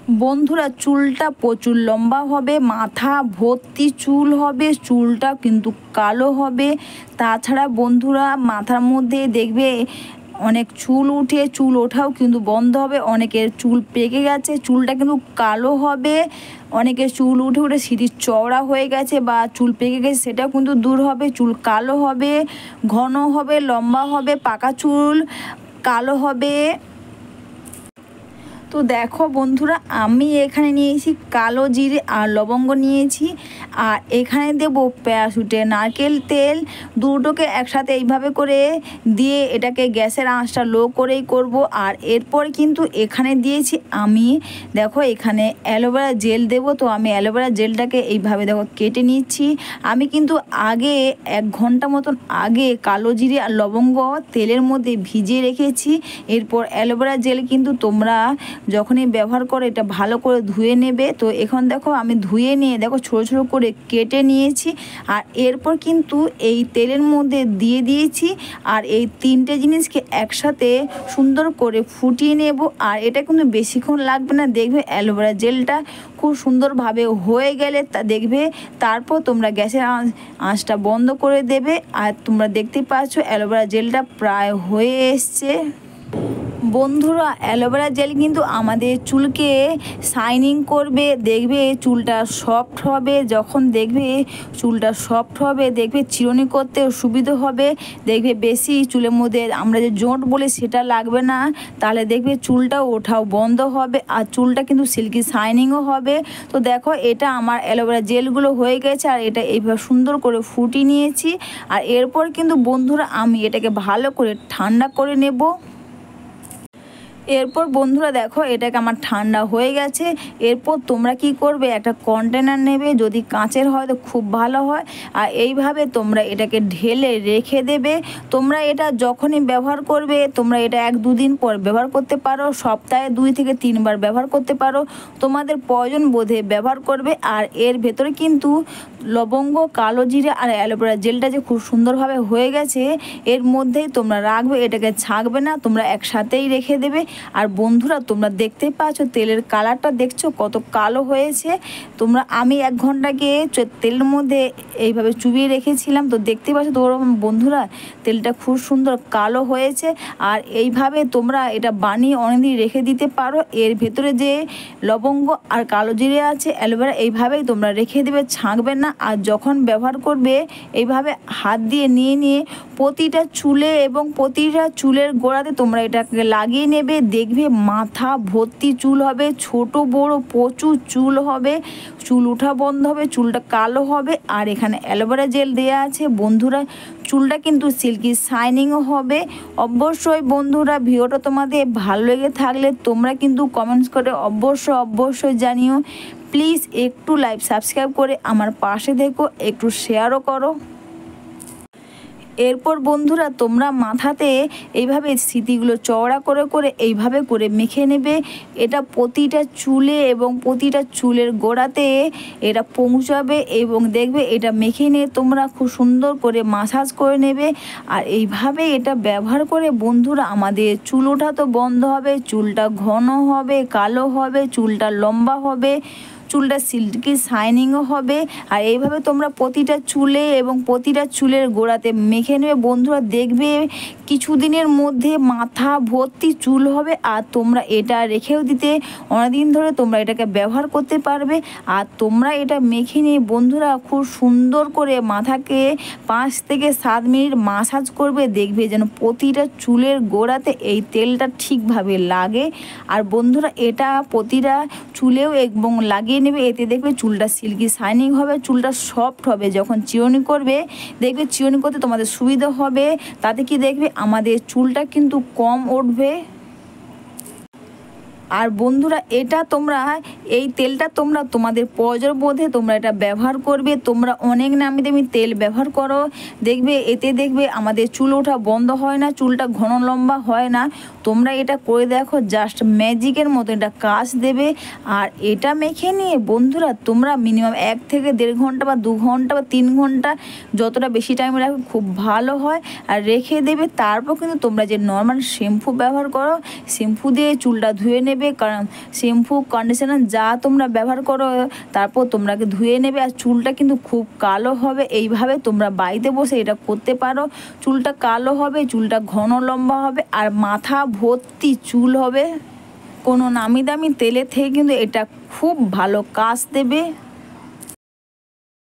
বন্ধুরা চুলটা প্রচুর লম্বা হবে, মাথা ভর্তি চুল হবে, চুলটা কিন্তু কালো হবে। তাছাড়া বন্ধুরা মাথার মধ্যে দেখবে অনেক চুল উঠে, চুল ওঠাও কিন্তু বন্ধ হবে। অনেকের চুল পেকে গেছে, চুলটা কিন্তু কালো হবে। অনেকের চুল উঠে উঠে সিঁড়ি চওড়া হয়ে গেছে বা চুল পেকে গেছে, সেটাও কিন্তু দূর হবে। চুল কালো হবে, ঘন হবে, লম্বা হবে, পাকা চুল কালো হবে। তো দেখো বন্ধুরা, আমি এখানে নিয়েছি কালো জিরে আর লবঙ্গ নিয়েছি, আর এখানে দেবো প্যারাশুটে নারকেল তেল। দুটোকে একসাথে এইভাবে করে দিয়ে এটাকে গ্যাসের আঁচটা লো করেই করব। আর এরপর কিন্তু এখানে দিয়েছি আমি, দেখো এখানে অ্যালোভেরা জেল দেবো। তো আমি অ্যালোভেরা জেলটাকে এইভাবে দেখো কেটে নিচ্ছি। আমি কিন্তু আগে 1 ঘন্টা মতন আগে কালো জিরে আর লবঙ্গ তেলের মধ্যে ভিজিয়ে রেখেছি। এরপর অ্যালোভেরা জেল কিন্তু তোমরা যখনই ব্যবহার করো এটা ভালো করে ধুয়ে নেবে। তো এখন দেখো আমি ধুয়ে নিয়ে দেখো ছোটো ছোটো করে কেটে নিয়েছি। আর এরপর কিন্তু এই তেলের মধ্যে দিয়ে দিয়েছি, আর এই 3টে জিনিসকে একসাথে সুন্দর করে ফুটিয়ে নেব। আর এটা কিন্তু বেশিক্ষণ লাগবে না, দেখবে অ্যালোভেরা জেলটা খুব সুন্দরভাবে হয়ে গেলে তা দেখবে। তারপর তোমরা গ্যাসের আঁচটা বন্ধ করে দেবে। আর তোমরা দেখতে পাচ্ছ অ্যালোভেরা জেলটা প্রায় হয়ে এসছে। বন্ধুরা অ্যালোভেরা জেল কিন্তু আমাদের চুলকে শাইনিং করবে, দেখবে চুলটা সফট হবে। যখন দেখবে চুলটা সফট হবে, দেখবে চিরুনি করতেও সুবিধা হবে। দেখবে বেশি চুলের মধ্যে আমরা যে জোঁট বলি সেটা লাগবে না, তাহলে দেখবে চুলটা ওঠাও বন্ধ হবে, আর চুলটা কিন্তু সিল্কি শাইনিংও হবে। তো দেখো এটা আমার অ্যালোভেরা জেলগুলো হয়ে গেছে, আর এটা এইভাবে সুন্দর করে ফুটিয়ে নিয়েছি। আর এরপর কিন্তু বন্ধুরা আমি এটাকে ভালো করে ঠান্ডা করে নেব। এরপর বন্ধুরা দেখো এটাকে আমার ঠান্ডা হয়ে গেছে। এরপর তোমরা কি করবে, একটা কন্টেনার নেবে, যদি কাঁচের হয় তো খুব ভালো হয়। আর এইভাবে তোমরা এটাকে ঢেলে রেখে দেবে। তোমরা এটা যখনই ব্যবহার করবে, তোমরা এটা 1-2 দিন পর ব্যবহার করতে পারো, সপ্তাহে 2 থেকে 3 বার ব্যবহার করতে পারো, তোমাদের প্রয়োজন বোধে ব্যবহার করবে। আর এর ভেতরে কিন্তু লবঙ্গ, কালো জিরে আর অ্যালোভেরা জেলটা যে খুব সুন্দরভাবে হয়ে গেছে, এর মধ্যেই তোমরা রাখবে, এটাকে ছাঁকবে না, তোমরা একসাথেই রেখে দেবে। আর বন্ধুরা তোমরা দেখতেই পাচ্ছ তেলের কালারটা দেখছো কত কালো হয়েছে। আমি 1 ঘন্টাকে তেলের মধ্যে এইভাবে চুবিয়ে রেখেছিলাম। তো দেখতে পাচ্ছ তো বন্ধুরা তেলটা খুব সুন্দর কালো হয়েছে। আর এইভাবে তোমরা এটা বানিয়ে অনেকদিন রেখে দিতে পারো। এর ভেতরে যে লবঙ্গ আর কালো জিরে আছে, অ্যালোভেরা, এইভাবেই তোমরা রেখে দেবে, ছাঁকবে না। আর যখন ব্যবহার করবে এইভাবে হাত দিয়ে নিয়ে প্রতিটা চুলে এবং প্রতিটা চুলের গোড়াতে তোমরা এটাকে লাগিয়ে নেবে। দেখবে মাথা ভর্তি চুল হবে, ছোট বড় প্রচুর চুল হবে, চুল ওঠা বন্ধ হবে, চুলটা কালো হবে। আর এখানে অ্যালোভেরা জেল দেওয়া আছে বন্ধুরা, চুলটা কিন্তু সিল্কি শাইনিংও হবে। অবশ্যই বন্ধুরা ভিডিওটা তোমাদের ভালো লেগে থাকলে তোমরা কিন্তু কমেন্টস করে অবশ্যই জানিও। প্লিজ একটু লাইক সাবস্ক্রাইব করে আমার পাশে থেকো, একটু শেয়ারও করো। এরপর বন্ধুরা তোমরা মাথাতে এইভাবে স্মৃতিগুলো চওড়া করে এইভাবে করে মেখে নেবে। এটা প্রতিটা চুলে এবং প্রতিটা চুলের গোড়াতে এটা পৌঁছাবে, এবং দেখবে এটা মেখে নিয়ে তোমরা খুব সুন্দর করে মাসাজ করে নেবে। আর এইভাবে এটা ব্যবহার করে বন্ধুরা আমাদের চুল ওঠা তো বন্ধ হবে, চুলটা ঘন হবে, কালো হবে, চুলটা লম্বা হবে, চুলটা সিল্কি শাইনিংও হবে। আর এইভাবে তোমরা প্রতিটা চুলে এবং প্রতিটা চুলের গোড়াতে মেখে নেবে বন্ধুরা, দেখবে কিছুদিনের মধ্যে মাথা ভর্তি চুল হবে। আর তোমরা এটা রেখেও দিতে অনেকদিন ধরে তোমরা এটাকে ব্যবহার করতে পারবে। আর তোমরা এটা মেখে নিয়ে বন্ধুরা খুব সুন্দর করে মাথাকে 5 থেকে 7 মিনিট মাসাজ করবে, দেখবে যেন প্রতিটা চুলের গোড়াতে এই তেলটা ঠিকভাবে লাগে। আর বন্ধুরা এটা প্রতিটা চুলেও এবং লাগিয়ে নেবে, এতে দেখবে চুলটা সিল্কি শাইনিং হবে, চুলটা সফট হবে। যখন চিরুনি করবে দেখবে চিরুনি করতে তোমাদের সুবিধা হবে, তাতে কি দেখবে আমাদের চুলটা কিন্তু কম উঠবে। আর বন্ধুরা এটা তোমরা এই তেলটা তোমরা তোমাদের প্রয়োজন বোধে তোমরা এটা ব্যবহার করবে। তোমরা অনেক নামি দামি তেল ব্যবহার করো, দেখবে এতে দেখবে আমাদের চুল ওঠা বন্ধ হয় না, চুলটা ঘন লম্বা হয় না। তোমরা এটা করে দেখো, জাস্ট ম্যাজিকের মতো এটা কাজ দেবে। আর এটা মেখে নিয়ে বন্ধুরা তোমরা মিনিমাম 1 থেকে 1.5 ঘন্টা বা 2 ঘন্টা বা 3 ঘন্টা যতটা বেশি টাইম রাখো খুব ভালো হয়, আর রেখে দেবে। তারপর কিন্তু তোমরা যে নর্মাল শ্যাম্পু ব্যবহার করো, শ্যাম্পু দিয়ে চুলটা ধুয়ে নেবে। নেবে, কারণ শ্যাম্পু কন্ডিশনার যা তোমরা ব্যবহার করো তারপর তোমরাকে ধুয়ে নেবে। আর চুলটা কিন্তু খুব কালো হবে, এইভাবে তোমরা বাড়িতে বসে এটা করতে পারো। চুলটা কালো হবে, চুলটা ঘন লম্বা হবে, আর মাথা ভর্তি চুল হবে। কোনো নামি দামি তেলের থেকে কিন্তু এটা খুব ভালো কাজ দেবে।